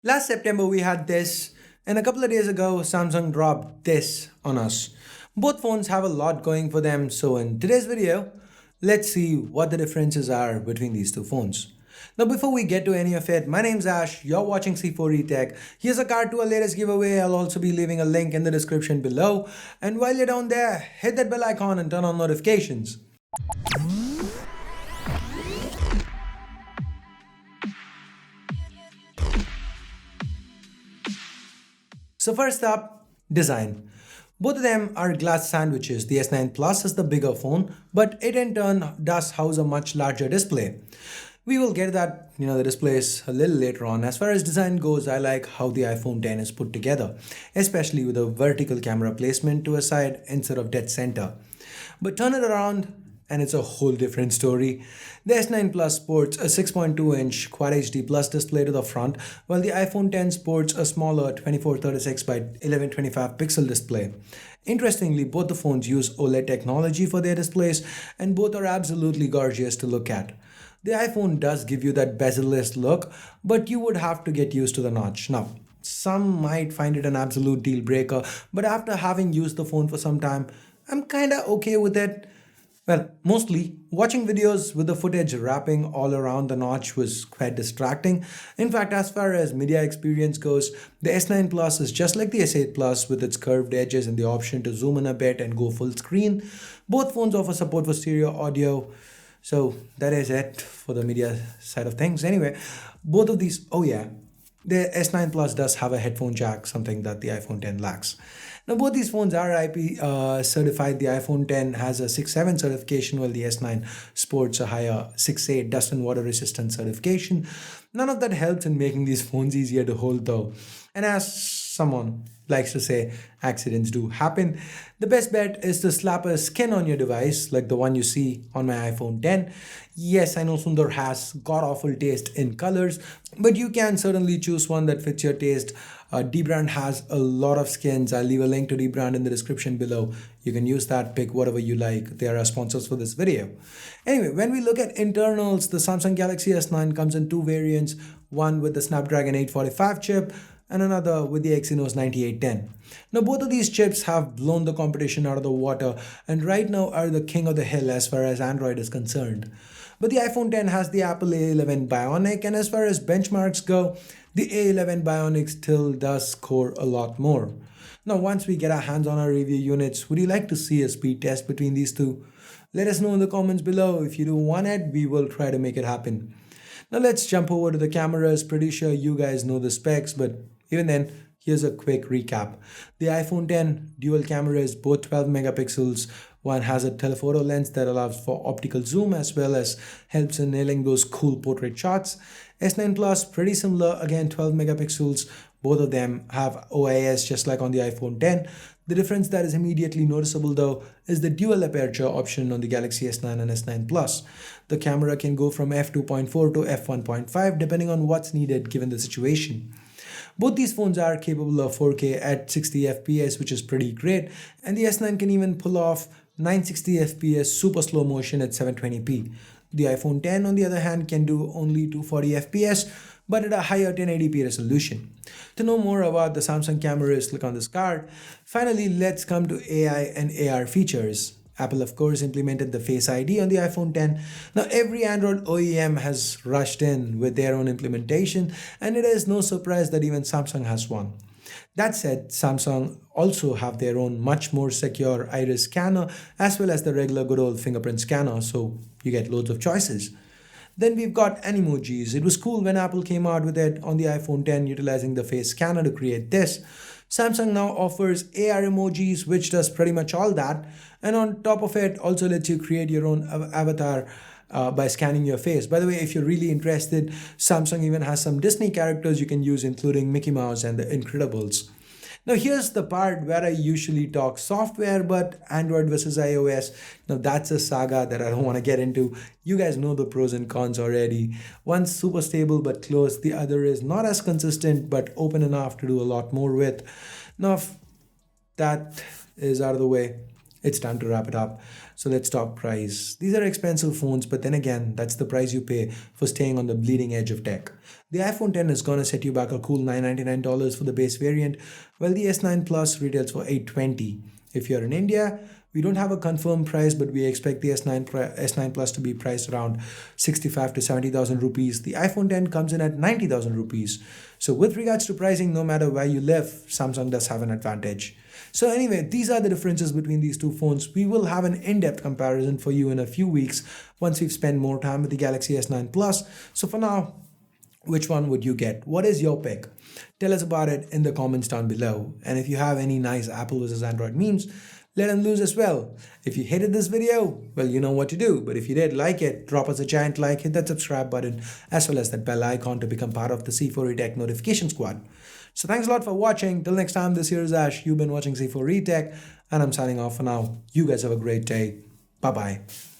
Last September we had this, and a couple of days ago Samsung dropped this on us. Both phones have a lot going for them, so in today's video, let's see what the differences are between these two phones. Now before we get to any of it, my name's Ash, you're watching C4E Tech. Here's a card to our latest giveaway. I'll also be leaving a link in the description below. And while you're down there, hit that bell icon and turn on notifications. So first up, design. Both of them are glass sandwiches. The S9 Plus is the bigger phone, but it in turn does house a much larger display. We will get that, the display is a little later on. As far as design goes, I like how the iPhone 10 is put together, especially with a vertical camera placement to a side instead of dead center. But turn it around and it's a whole different story. The S9 Plus sports a 6.2-inch Quad HD Plus display to the front, while the iPhone 10 sports a smaller 2436 by 1125 pixel display. Interestingly, both the phones use OLED technology for their displays, and both are absolutely gorgeous to look at. The iPhone does give you that bezel-less look, but you would have to get used to the notch. Now, some might find it an absolute deal breaker, but after having used the phone for some time, I'm kinda okay with it. Well, mostly, watching videos with the footage wrapping all around the notch was quite distracting. In fact, as far as media experience goes, the S9 Plus is just like the S8 Plus with its curved edges and the option to zoom in a bit and go full screen. Both phones offer support for stereo audio, so that is it for the media side of things. Anyway, both of these, oh yeah, the S9 Plus does have a headphone jack, something that the iPhone 10 lacks. Now, both these phones are IP certified. The iPhone 10 has a 6.7 certification, while the S9 sports a higher 6.8 dust and water resistant certification. None of that helps in making these phones easier to hold, though. And as someone likes to say, accidents do happen. The best bet is to slap a skin on your device, like the one you see on my iPhone 10. Yes, I know Sundar has god awful taste in colors, but you can certainly choose one that fits your taste. Dbrand has a lot of skins. I'll leave a link to Dbrand in the description below. You can use that, pick whatever you like. They are our sponsors for this video. Anyway, when we look at internals, the Samsung Galaxy S9 comes in two variants, one with the Snapdragon 845 chip and another with the Exynos 9810. Now, both of these chips have blown the competition out of the water and right now are the king of the hill as far as Android is concerned. But the iPhone 10 has the Apple A11 Bionic, and as far as benchmarks go, the A11 Bionic still does score a lot more. Now, once we get our hands on our review units, would you like to see a speed test between these two? Let us know in the comments below. If you do want it, we will try to make it happen. Now let's jump over to the cameras. Pretty sure you guys know the specs, but even then, here's a quick recap. The iPhone 10 dual cameras, both 12 megapixels. One has a telephoto lens that allows for optical zoom as well as helps in nailing those cool portrait shots. S9 Plus, pretty similar, again 12 megapixels. Both of them have OIS just like on the iPhone 10. The difference that is immediately noticeable though is the dual aperture option on the Galaxy S9 and S9 Plus. The camera can go from f2.4 to f1.5 depending on what's needed given the situation. Both these phones are capable of 4K at 60 FPS, which is pretty great, and the S9 can even pull off 960 FPS super slow motion at 720p. The iPhone 10 on the other hand can do only 240 FPS but at a higher 1080p resolution. To know more about the Samsung cameras, click on this card. Finally, let's come to AI and AR features. Apple, of course, implemented the Face ID on the iPhone 10. Now, every Android OEM has rushed in with their own implementation, and it is no surprise that even Samsung has one. That said, Samsung also have their own much more secure iris scanner as well as the regular good old fingerprint scanner, so you get loads of choices. Then we've got Animojis. It was cool when Apple came out with it on the iPhone 10 utilizing the face scanner to create this. Samsung now offers AR emojis, which does pretty much all that, and on top of it also lets you create your own avatar by scanning your face. By the way, if you're really interested, Samsung even has some Disney characters you can use, including Mickey Mouse and the Incredibles. Now, here's the part where I usually talk software, but Android versus iOS, now that's a saga that I don't want to get into. You guys know the pros and cons already. One's super stable but closed, the other is not as consistent but open enough to do a lot more with. Now, if that is out of the way, It's time to wrap it up. So let's talk price. These are expensive phones, but then again, that's the price you pay for staying on the bleeding edge of tech. The iPhone 10 is gonna set you back a cool $999 for the base variant, while the S9 Plus retails for $820. If you're in India, we don't have a confirmed price, but we expect the S9 Plus to be priced around 65 to 70,000 rupees. The iPhone 10 comes in at 90,000 rupees. So with regards to pricing, no matter where you live, Samsung does have an advantage. So anyway, these are the differences between these two phones. We will have an in-depth comparison for you in a few weeks once we've spent more time with the Galaxy S9 Plus. So for now, which one would you get? What is your pick? Tell us about it in the comments down below. And if you have any nice Apple versus Android memes, let them loose as well. If you hated this video, well, you know what to do. But if you did like it, drop us a giant like, hit that subscribe button, as well as that bell icon to become part of the C4E Tech notification squad. So thanks a lot for watching. Till next time, this here is Ash. You've been watching C4E Tech, and I'm signing off for now. You guys have a great day. Bye-bye.